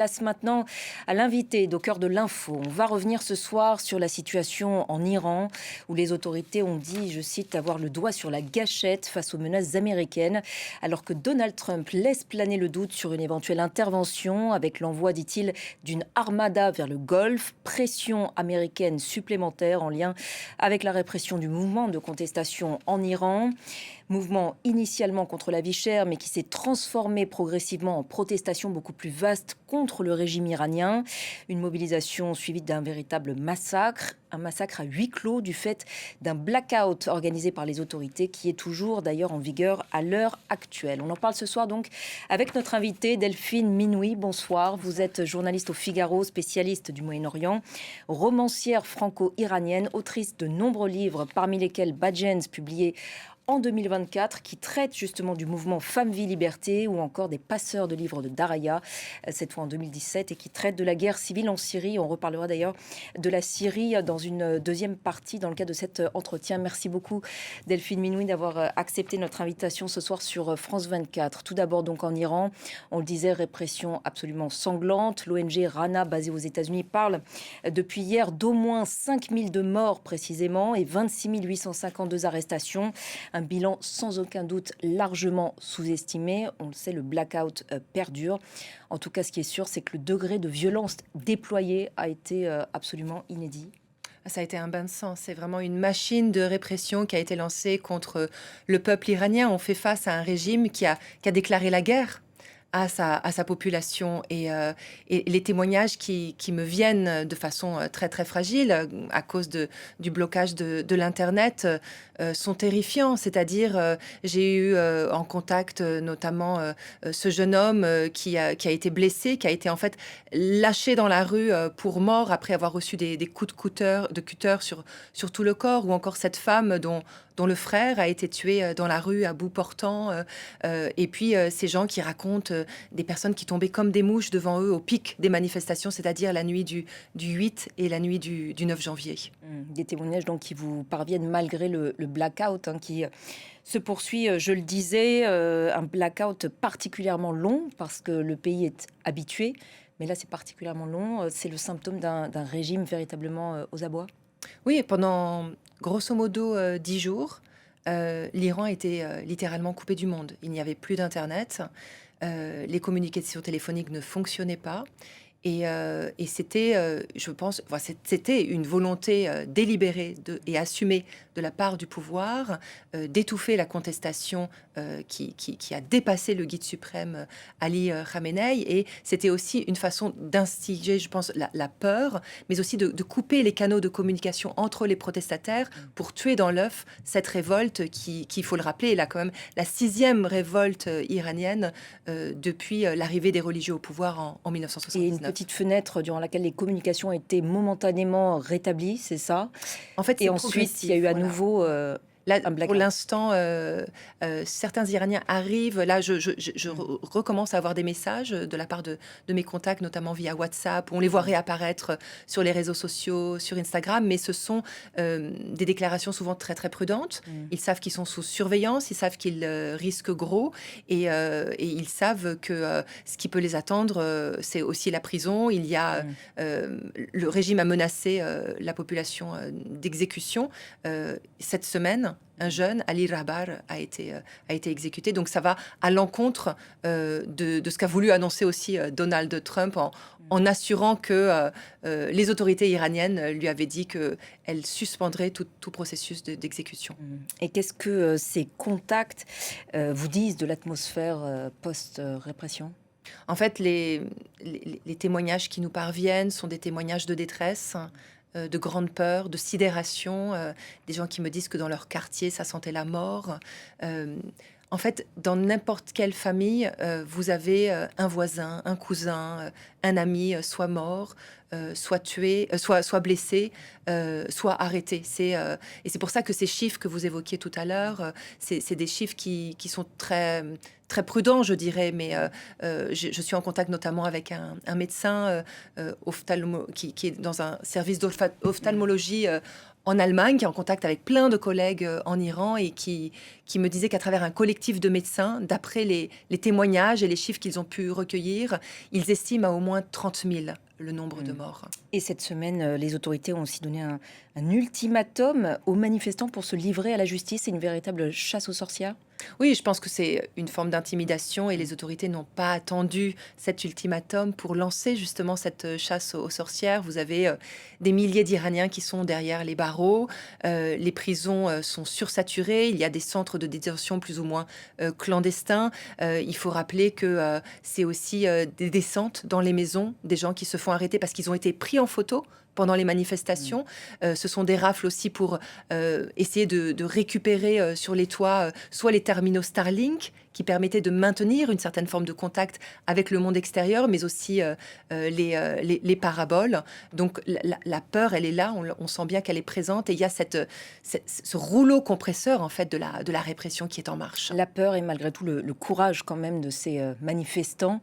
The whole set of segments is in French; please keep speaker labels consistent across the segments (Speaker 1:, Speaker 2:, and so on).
Speaker 1: Place maintenant à l'invité au cœur de l'info. On va revenir ce soir sur la situation en Iran, où les autorités ont dit, je cite, avoir le doigt sur la gâchette face aux menaces américaines, alors que Donald Trump laisse planer le doute sur une éventuelle intervention avec l'envoi, dit-il, d'une armada vers le Golfe, pression américaine supplémentaire en lien avec la répression du mouvement de contestation en Iran. Mouvement initialement contre la vie chère, mais qui s'est transformé progressivement en protestation beaucoup plus vaste contre le régime iranien. Une mobilisation suivie d'un véritable massacre, un massacre à huis clos du fait d'un blackout organisé par les autorités qui est toujours d'ailleurs en vigueur à l'heure actuelle. On en parle ce soir donc avec notre invitée Delphine Minoui. Bonsoir, vous êtes journaliste au Figaro, spécialiste du Moyen-Orient, romancière franco-iranienne, autrice de nombreux livres, parmi lesquels Badjens, publié en 2024, qui traite justement du mouvement Femmes, Vie, Liberté, ou encore des passeurs de livres de Daraya, cette fois en 2017, et qui traite de la guerre civile en Syrie. On reparlera d'ailleurs de la Syrie dans une deuxième partie dans le cadre de cet entretien. Merci beaucoup Delphine Minoui d'avoir accepté notre invitation ce soir sur France 24. Tout d'abord donc en Iran, on le disait, répression absolument sanglante. L'ONG Rana, basée aux États-Unis, parle depuis hier d'au moins 5000 de morts précisément et 26 852 arrestations. Un bilan sans aucun doute largement sous-estimé. On le sait, le blackout perdure. En tout cas, ce qui est sûr, c'est que le degré de violence déployé a été absolument inédit.
Speaker 2: Ça a été un bain de sang. C'est vraiment une machine de répression qui a été lancée contre le peuple iranien. On fait face à un régime qui a déclaré la guerre à sa population. Et les témoignages qui me viennent de façon très, très fragile à cause du blocage de l'Internet sont terrifiants. C'est-à-dire, j'ai eu en contact notamment ce jeune homme qui a été blessé, qui a été en fait lâché dans la rue pour mort après avoir reçu des coups de cutter sur tout le corps, ou encore cette femme dont le frère a été tué dans la rue à bout portant. Et puis ces gens qui racontent des personnes qui tombaient comme des mouches devant eux au pic des manifestations, c'est-à-dire la nuit du 8 et la nuit du 9 janvier.
Speaker 1: Des témoignages donc qui vous parviennent malgré le blackout qui se poursuit, je le disais, un blackout particulièrement long parce que le pays est habitué. Mais là, c'est particulièrement long. C'est le symptôme d'un régime véritablement aux abois.
Speaker 2: Oui, pendant grosso modo 10 jours, l'Iran était littéralement coupé du monde. Il n'y avait plus d'Internet, les communications téléphoniques ne fonctionnaient pas. Et c'était, je pense, enfin, c'était une volonté délibérée et assumée de la part du pouvoir d'étouffer la contestation qui a dépassé le guide suprême Ali Khamenei. Et c'était aussi une façon d'instiger, je pense, la peur, mais aussi de couper les canaux de communication entre les protestataires pour tuer dans l'œuf cette révolte qui, il faut le rappeler, est là quand même la 6e révolte iranienne depuis l'arrivée des religieux au pouvoir en
Speaker 1: Et
Speaker 2: 1979.
Speaker 1: une petite fenêtre durant laquelle les communications étaient momentanément rétablies, c'est ça.
Speaker 2: En fait,
Speaker 1: Et
Speaker 2: c'est
Speaker 1: ensuite, il y a
Speaker 2: progressif,
Speaker 1: eu à
Speaker 2: voilà.
Speaker 1: nouveau
Speaker 2: Là,
Speaker 1: un
Speaker 2: pour
Speaker 1: blackout.
Speaker 2: l'instant, certains Iraniens arrivent. Là, je recommence à avoir des messages de la part de mes contacts, notamment via WhatsApp. On les voit réapparaître sur les réseaux sociaux, sur Instagram, mais ce sont des déclarations souvent très, très prudentes. Ils savent qu'ils sont sous surveillance, ils savent qu'ils risquent gros, et ils savent que ce qui peut les attendre, c'est aussi la prison. Il y a le régime a menacé la population d'exécution. Cette semaine, un jeune, Ali Rabar, a été exécuté. Donc ça va à l'encontre de ce qu'a voulu annoncer aussi Donald Trump en assurant que les autorités iraniennes lui avaient dit qu'elles suspendraient tout processus d'exécution.
Speaker 1: Et qu'est-ce que ces contacts vous disent de l'atmosphère post-répression?
Speaker 2: En fait, les témoignages qui nous parviennent sont des témoignages de détresse, de grande peur, de sidération, des gens qui me disent que dans leur quartier, ça sentait la mort. En fait, dans n'importe quelle famille, vous avez un voisin, un cousin, un ami soit mort. soit tués, soit blessés, soit arrêtés. Et c'est pour ça que ces chiffres que vous évoquiez tout à l'heure, c'est des chiffres qui sont très, très prudents, je dirais. Mais je suis en contact notamment avec un médecin qui est dans un service d'ophtalmologie en Allemagne, qui est en contact avec plein de collègues en Iran et qui me disait qu'à travers un collectif de médecins, d'après les témoignages et les chiffres qu'ils ont pu recueillir, ils estiment à au moins 30 000 le nombre de morts.
Speaker 1: Et cette semaine, les autorités ont aussi donné un ultimatum aux manifestants pour se livrer à la justice. C'est une véritable chasse aux sorcières.
Speaker 2: Oui, je pense que c'est une forme d'intimidation et les autorités n'ont pas attendu cet ultimatum pour lancer justement cette chasse aux sorcières. Vous avez des milliers d'Iraniens qui sont derrière les barreaux, les prisons sont sursaturées, il y a des centres de détention plus ou moins clandestins. Il faut rappeler que c'est aussi des descentes dans les maisons, des gens qui se font arrêter parce qu'ils ont été pris en photo pendant les manifestations. Ce sont des rafles aussi pour essayer de récupérer sur les toits soit les terminaux Starlink qui permettaient de maintenir une certaine forme de contact avec le monde extérieur, mais aussi les paraboles. Donc la peur, elle est là, on sent bien qu'elle est présente et il y a ce rouleau compresseur en fait de la répression qui est en marche.
Speaker 1: La peur et malgré tout le courage quand même de ces manifestants.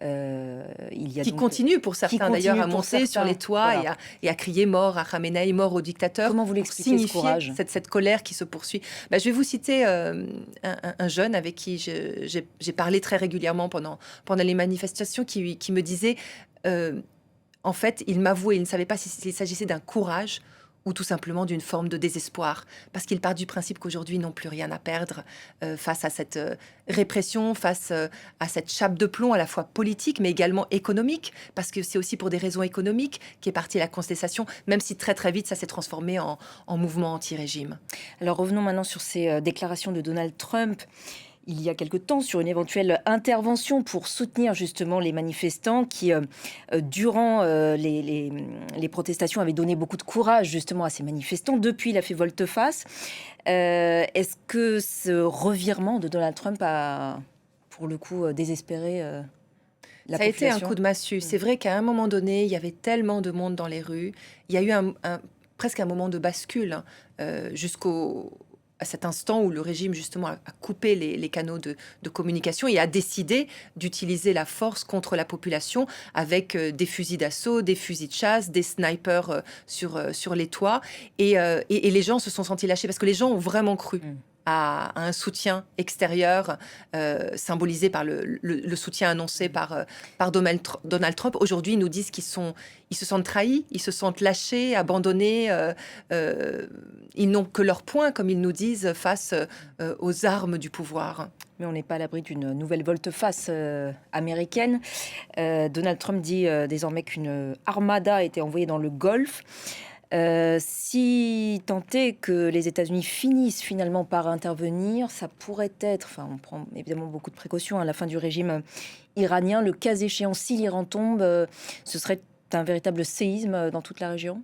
Speaker 1: Il y a
Speaker 2: qui
Speaker 1: donc,
Speaker 2: continue pour certains d'ailleurs à monter sur les toits
Speaker 1: voilà.
Speaker 2: et à crier mort à Khamenei, mort au dictateur.
Speaker 1: Comment vous l'expliquez, ce courage ?
Speaker 2: Cette colère qui se poursuit. Je vais vous citer un jeune avec qui j'ai parlé très régulièrement pendant les manifestations qui me disait en fait, il m'avouait, il ne savait pas s'il s'agissait d'un courage ou tout simplement d'une forme de désespoir, parce qu'il part du principe qu'aujourd'hui, ils n'ont plus rien à perdre face à cette répression, face à cette chape de plomb à la fois politique, mais également économique, parce que c'est aussi pour des raisons économiques qu'est partie la contestation, même si très très vite, ça s'est transformé en mouvement anti-régime.
Speaker 1: Alors revenons maintenant sur ces déclarations de Donald Trump. Il y a quelque temps sur une éventuelle intervention pour soutenir justement les manifestants qui, durant les protestations, avaient donné beaucoup de courage justement à ces manifestants. Depuis, il a fait volte-face. Est-ce que ce revirement de Donald Trump a, pour le coup, désespéré la population ?
Speaker 2: Ça a été un coup de massue. C'est vrai qu'à un moment donné, il y avait tellement de monde dans les rues. Il y a eu presque un moment de bascule à cet instant où le régime justement a coupé les canaux de communication et a décidé d'utiliser la force contre la population avec des fusils d'assaut, des fusils de chasse, des snipers sur les toits. Et les gens se sont sentis lâchés parce que les gens ont vraiment cru à un soutien extérieur symbolisé par le soutien annoncé par Donald Trump. Aujourd'hui, ils nous disent qu'ils se sentent trahis, ils se sentent lâchés, abandonnés. Ils n'ont que leur point, comme ils nous disent, face aux armes du pouvoir.
Speaker 1: Mais on n'est pas à l'abri d'une nouvelle volte-face américaine. Donald Trump dit désormais qu'une armada a été envoyée dans le Golfe. Si tant est que les États-Unis finissent finalement par intervenir, ça pourrait être, enfin on prend évidemment beaucoup de précautions à la fin du régime iranien, le cas échéant, si l'Iran tombe, ce serait un véritable séisme dans toute la région ?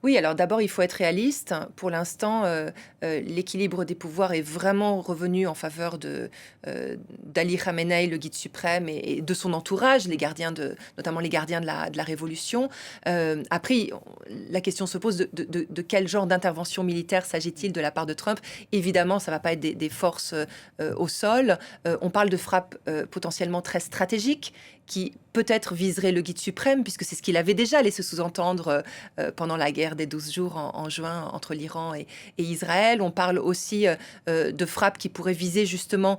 Speaker 2: Oui, alors d'abord, il faut être réaliste. Pour l'instant, l'équilibre des pouvoirs est vraiment revenu en faveur d'Ali Khamenei, le guide suprême, et de son entourage, notamment les gardiens de la révolution. Après, la question se pose de quel genre d'intervention militaire s'agit-il de la part de Trump ? Évidemment, ça ne va pas être des forces au sol. On parle de frappes potentiellement très stratégiques qui peut-être viserait le guide suprême, puisque c'est ce qu'il avait déjà laissé sous-entendre pendant la guerre des 12 jours en juin entre l'Iran et Israël. On parle aussi de frappes qui pourraient viser justement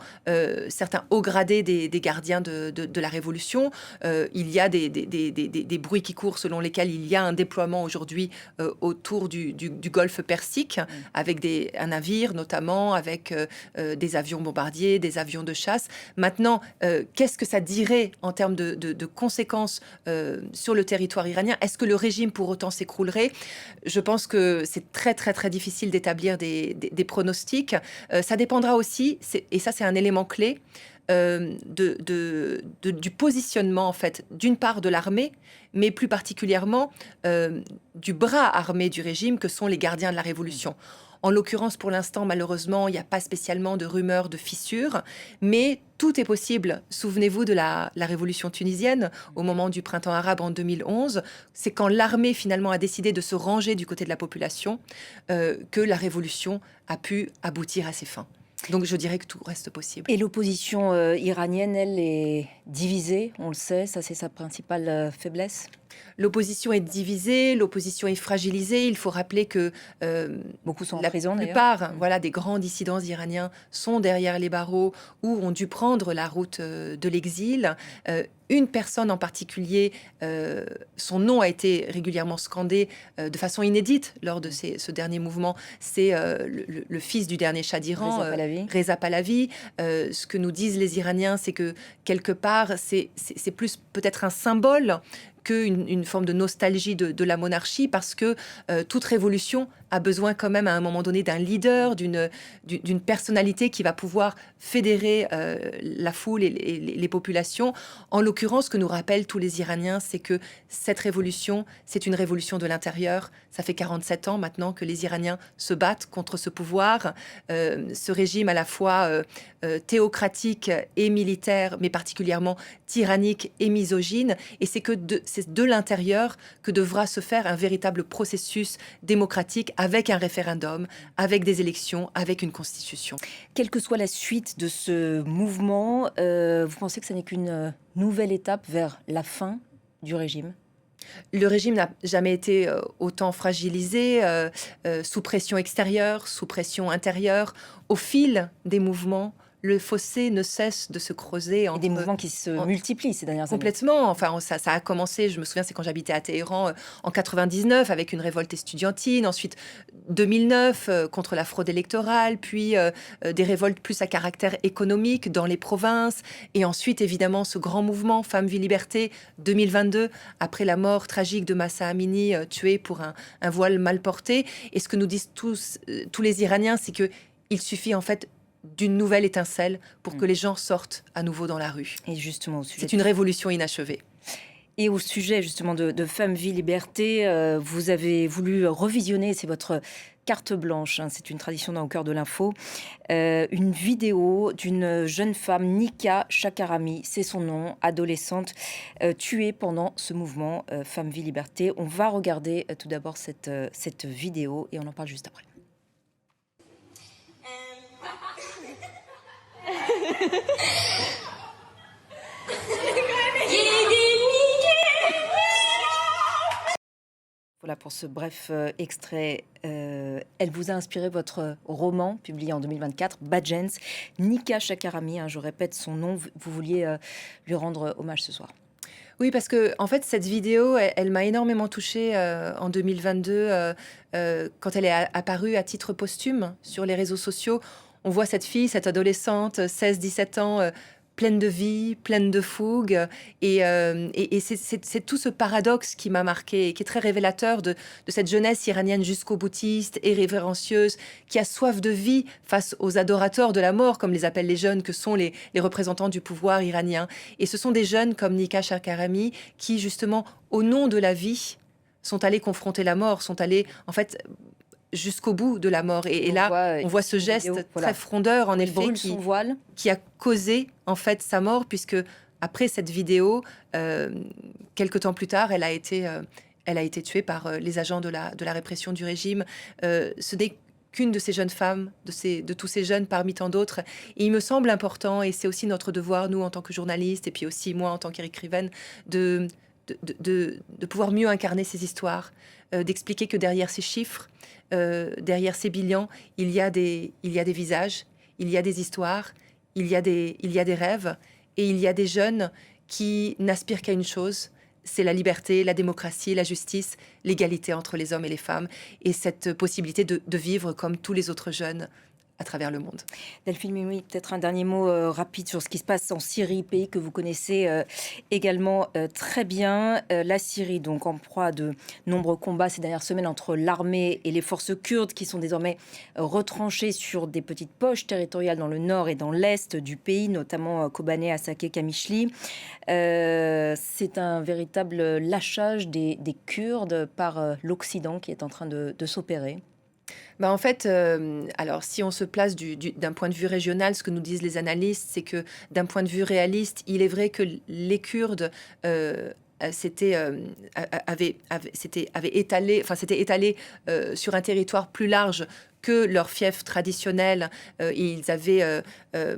Speaker 2: certains hauts gradés des gardiens de la Révolution. Il y a des bruits qui courent selon lesquels il y a un déploiement aujourd'hui autour du golfe Persique, avec un navire notamment, avec des avions bombardiers, des avions de chasse. Maintenant, qu'est-ce que ça dirait en termes de conséquences sur le territoire iranien? Est-ce que le régime pour autant s'écroulerait? Je pense que c'est très très très difficile d'établir des pronostics. Ça dépendra aussi, et ça c'est un élément clé, du positionnement en fait, d'une part de l'armée, mais plus particulièrement du bras armé du régime que sont les gardiens de la révolution. En l'occurrence, pour l'instant, malheureusement, il n'y a pas spécialement de rumeurs de fissures, mais tout est possible. Souvenez-vous de la révolution tunisienne, au moment du printemps arabe en 2011. C'est quand l'armée finalement a décidé de se ranger du côté de la population que la révolution a pu aboutir à ses fins. Donc je dirais que tout reste possible.
Speaker 1: Et l'opposition iranienne, elle, est divisée, on le sait, ça c'est sa principale faiblesse.
Speaker 2: L'opposition est divisée, l'opposition est fragilisée. Il faut rappeler que
Speaker 1: Beaucoup sont en
Speaker 2: la
Speaker 1: prison d'ailleurs.
Speaker 2: plupart voilà, des grands dissidents iraniens sont derrière les barreaux ou ont dû prendre la route de l'exil. Une personne en particulier, son nom a été régulièrement scandé de façon inédite lors de ce dernier mouvement. C'est le fils du dernier Shah d'Iran, Reza Pahlavi. Ce que nous disent les Iraniens, c'est que quelque part, c'est plus peut-être un symbole qu'une forme de nostalgie de la monarchie, parce que toute révolution a besoin quand même à un moment donné d'un leader, d'une personnalité qui va pouvoir fédérer la foule et les populations. En l'occurrence, ce que nous rappellent tous les Iraniens, c'est que cette révolution, c'est une révolution de l'intérieur. Ça fait 47 ans maintenant que les Iraniens se battent contre ce pouvoir, ce régime à la fois théocratique et militaire, mais particulièrement tyrannique et misogyne. Et c'est de l'intérieur que devra se faire un véritable processus démocratique avec un référendum, avec des élections, avec une constitution.
Speaker 1: Quelle que soit la suite de ce mouvement, vous pensez que ça n'est qu'une nouvelle étape vers la fin du régime ?
Speaker 2: Le régime n'a jamais été autant fragilisé, sous pression extérieure, sous pression intérieure, au fil des mouvements. Le fossé ne cesse de se creuser.
Speaker 1: Et des mouvements qui se multiplient ces dernières années.
Speaker 2: Complètement. Enfin, ça a commencé, je me souviens, c'est quand j'habitais à Téhéran en 99 avec une révolte estudiantine. Ensuite, 2009 contre la fraude électorale. Puis des révoltes plus à caractère économique dans les provinces. Et ensuite, évidemment, ce grand mouvement Femmes, Vie, Liberté 2022, après la mort tragique de Mahsa Amini, tué pour un voile mal porté. Et ce que nous disent tous les Iraniens, c'est qu'il suffit en fait d'une nouvelle étincelle pour que les gens sortent à nouveau dans la rue.
Speaker 1: Et justement,
Speaker 2: c'est une révolution inachevée.
Speaker 1: Et au sujet justement de Femmes, Vie, Liberté, vous avez voulu revisionner, c'est votre carte blanche, hein, c'est une tradition dans Au cœur de l'info, une vidéo d'une jeune femme, Nika Shakarami, c'est son nom, adolescente, tuée pendant ce mouvement Femmes, Vie, Liberté. On va regarder tout d'abord cette vidéo et on en parle juste après. Voilà pour ce bref extrait. Elle vous a inspiré votre roman publié en 2024, Badjens. Nika Shakarami, hein, je répète son nom, vous vouliez lui rendre hommage ce soir.
Speaker 2: Oui, parce que en fait, cette vidéo, elle m'a énormément touchée en 2022 quand elle est apparue à titre posthume sur les réseaux sociaux. On voit cette fille, cette adolescente, 16-17 ans, pleine de vie, pleine de fougue. Et c'est tout ce paradoxe qui m'a marqué et qui est très révélateur de cette jeunesse iranienne jusqu'au boutiste et révérencieuse, qui a soif de vie face aux adorateurs de la mort, comme les appellent les jeunes, que sont les représentants du pouvoir iranien. Et ce sont des jeunes comme Nika Shakarami qui, justement, au nom de la vie, sont allés confronter la mort, sont allés, en fait, jusqu'au bout de la mort. Et là, on voit ce geste très frondeur, en effet, qui a causé en fait sa mort, puisque après cette vidéo, quelque temps plus tard, elle a été tuée par les agents de la répression du régime. Ce n'est qu'une de ces jeunes femmes, de tous ces jeunes parmi tant d'autres. Et il me semble important, et c'est aussi notre devoir, nous, en tant que journalistes, et puis aussi moi, en tant qu'écrivaine, de pouvoir mieux incarner ces histoires, d'expliquer que derrière ces chiffres, derrière ces bilans, il y a des visages, il y a des histoires, il y a des rêves, et il y a des jeunes qui n'aspirent qu'à une chose, c'est la liberté, la démocratie, la justice, l'égalité entre les hommes et les femmes, et cette possibilité de vivre comme tous les autres jeunes à travers le monde.
Speaker 1: Delphine Mimoui, peut-être un dernier mot rapide sur ce qui se passe en Syrie, pays que vous connaissez également très bien. La Syrie, donc en proie à de nombreux combats ces dernières semaines entre l'armée et les forces kurdes qui sont désormais retranchées sur des petites poches territoriales dans le nord et dans l'est du pays, notamment Kobané, Hasakeh, Kamishli. C'est un véritable lâchage des Kurdes par l'Occident qui est en train de s'opérer.
Speaker 2: Bah, en fait, alors si on se place d'un point de vue régional, ce que nous disent les analystes, c'est que d'un point de vue réaliste, il est vrai que les Kurdes s'étaient s'étaient étalés sur un territoire plus large que leur fief traditionnel. Ils avaient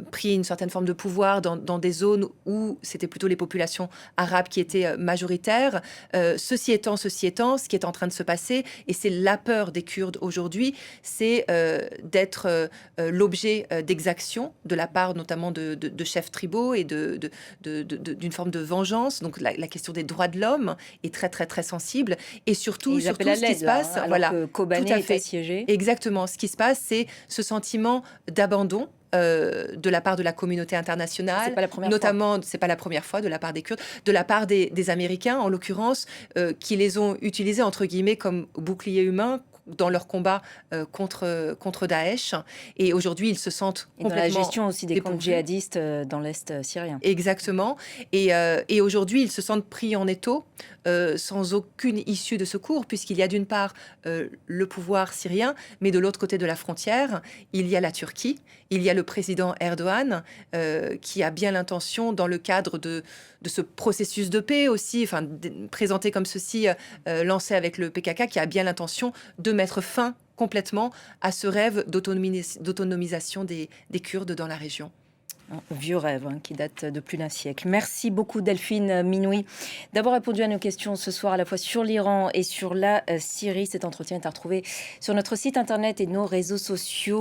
Speaker 2: pris une certaine forme de pouvoir dans des zones où c'était plutôt les populations arabes qui étaient majoritaires. Ceci étant, ce qui est en train de se passer, et c'est la peur des Kurdes aujourd'hui, c'est d'être l'objet d'exactions de la part notamment de chefs tribaux et d'une forme de vengeance. Donc la question des droits de l'homme est très très très sensible. Et
Speaker 1: Et
Speaker 2: surtout,
Speaker 1: ils appellent à
Speaker 2: ce qui
Speaker 1: l'aide,
Speaker 2: se
Speaker 1: là,
Speaker 2: passe,
Speaker 1: alors
Speaker 2: voilà,
Speaker 1: que
Speaker 2: tout
Speaker 1: Kobané
Speaker 2: à
Speaker 1: est
Speaker 2: fait.
Speaker 1: assiégé.
Speaker 2: Exactement. Ce qui se passe, c'est ce sentiment d'abandon de la part de la communauté
Speaker 1: C'est
Speaker 2: internationale,
Speaker 1: pas la première fois.
Speaker 2: notamment, c'est pas la première fois, de la part des Kurdes, de la part des Américains, en l'occurrence, qui les ont utilisés, entre guillemets, comme bouclier humain dans leur combat contre Daesh. Et aujourd'hui, ils se sentent
Speaker 1: Et dans la
Speaker 2: complètement
Speaker 1: gestion aussi des camps
Speaker 2: dépourvus.
Speaker 1: djihadistes dans l'Est syrien.
Speaker 2: Exactement. Et aujourd'hui, ils se sentent pris en étau, sans aucune issue de secours, puisqu'il y a d'une part le pouvoir syrien, mais de l'autre côté de la frontière, il y a la Turquie, il y a le président Erdogan, qui a bien l'intention, dans le cadre de ce processus de paix aussi, enfin, présenté comme ceci, lancé avec le PKK, qui a bien l'intention de mettre fin complètement à ce rêve d'autonomisation des Kurdes dans la région.
Speaker 1: Un vieux rêve qui date de plus d'un siècle. Merci beaucoup Delphine Minoui d'avoir répondu à nos questions ce soir à la fois sur l'Iran et sur la Syrie. Cet entretien est à retrouver sur notre site internet et nos réseaux sociaux.